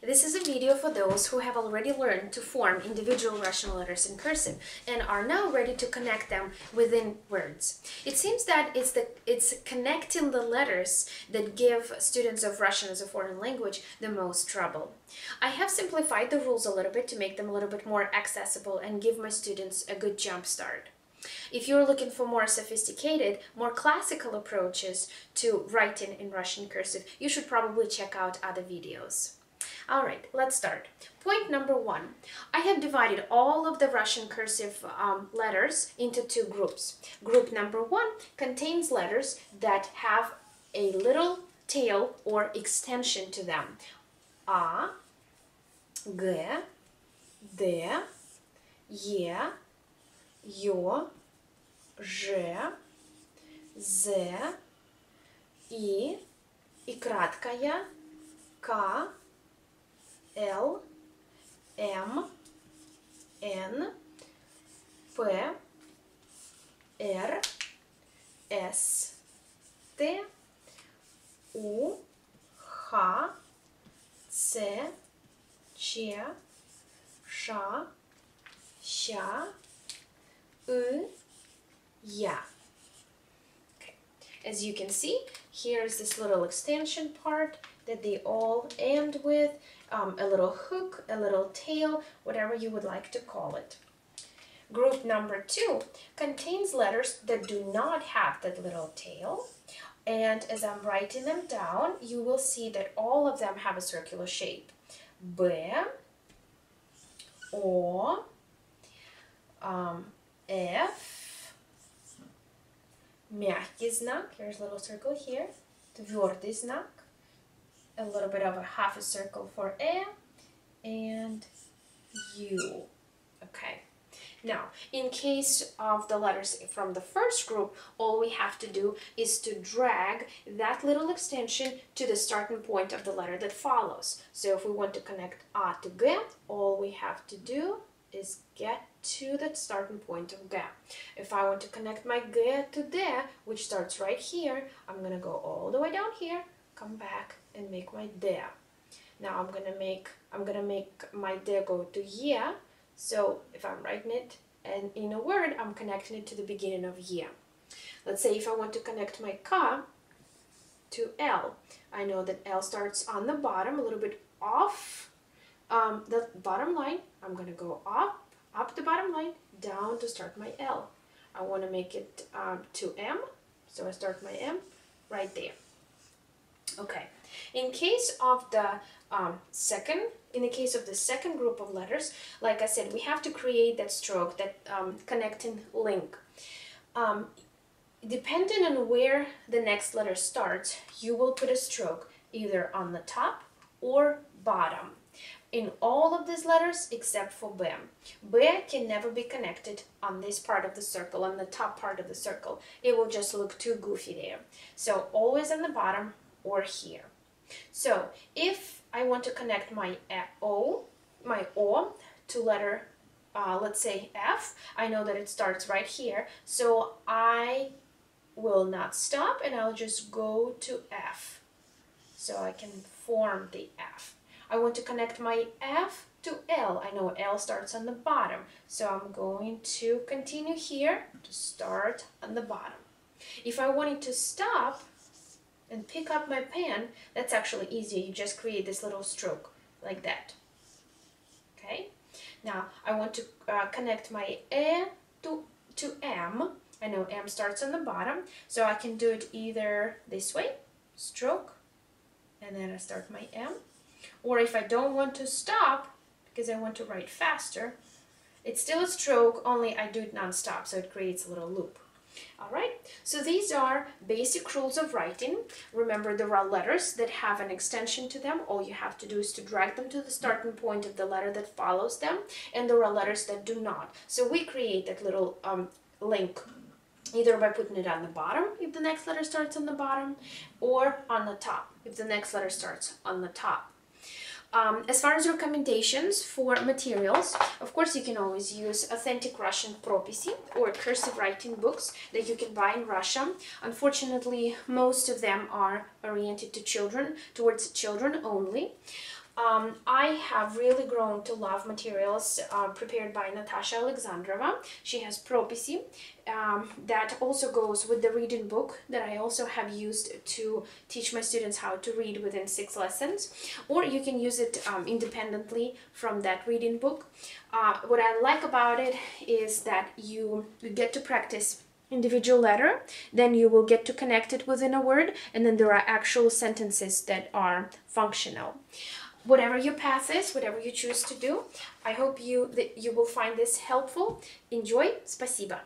This is a video for those who have already learned to form individual Russian letters in cursive and are now ready to connect them within words. It seems that it's connecting the letters that give students of Russian as a foreign language the most trouble. I have simplified the rules a little bit to make them a little bit more accessible and give my students a good jump start. If you're looking for more sophisticated, more classical approaches to writing in Russian cursive, you should probably check out other videos. All right, let's start. Point number 1. I have divided all of the Russian cursive letters into two groups. Group number 1 contains letters that have a little tail or extension to them. A, G, D, E, Ё, Ж, З, И краткая, К, Л, М, Н, П, Р, С, Т, У, Х, Ц, Ч, Ш, Щ, Y, Ya. Okay. As you can see, here's this little extension part that they all end with, a little hook, a little tail, whatever you would like to call it. Group number 2 contains letters that do not have that little tail, and as I'm writing them down, you will see that all of them have a circular shape. B, O, F, мягкий знак, here's a little circle here, твердый знак, a little bit of a half a circle for E, and U. Okay. Now, in case of the letters from the first group, all we have to do is to drag that little extension to the starting point of the letter that follows. So if we want to connect A to G, all we have to do is get to the starting point of G. If I want to connect my G to D, which starts right here, I'm going to go all the way down here, come back and make my D. Now I'm gonna make my D go to Y. So if I'm writing it and in a word, I'm connecting it to the beginning of Y. Let's say if I want to connect my K to L, I know that L starts on the bottom, a little bit off the bottom line. I'm gonna go up the bottom line, down to start my L. I want to make it to M, so I start my M right there. Okay. In case of the second group of letters, like I said, we have to create that stroke, that connecting link. Depending on where the next letter starts, you will put a stroke either on the top or bottom. In all of these letters except for B. B can never be connected on this part of the circle, on the top part of the circle. It will just look too goofy there. So always on the bottom or here. So if I want to connect my O to letter, let's say F, I know that it starts right here. So I will not stop and I'll just go to F. So I can form the F. I want to connect my F to L. I know L starts on the bottom. So I'm going to continue here to start on the bottom. If I wanted to stop and pick up my pen, that's actually easy. You just create this little stroke like that. Okay. Now I want to connect my E to M. I know M starts on the bottom, so I can do it either this way, stroke, and then I start my M. Or if I don't want to stop, because I want to write faster, it's still a stroke, only I do it non-stop, so it creates a little loop. All right, so these are basic rules of writing. Remember, there are letters that have an extension to them. All you have to do is to drag them to the starting point of the letter that follows them, and there are letters that do not. So we create that little link either by putting it on the bottom if the next letter starts on the bottom, or on the top if the next letter starts on the top. As far as recommendations for materials, of course you can always use authentic Russian propisy or cursive writing books that you can buy in Russia. Unfortunately, most of them are oriented to children, towards children only. I have really grown to love materials prepared by Natasha Alexandrova. She has Propisi that also goes with the reading book that I also have used to teach my students how to read within 6 lessons, or you can use it independently from that reading book. What I like about it is that you get to practice individual letter, then you will get to connect it within a word, and then there are actual sentences that are functional. Whatever your path is, whatever you choose to do, I hope that you will find this helpful. Enjoy. Спасибо.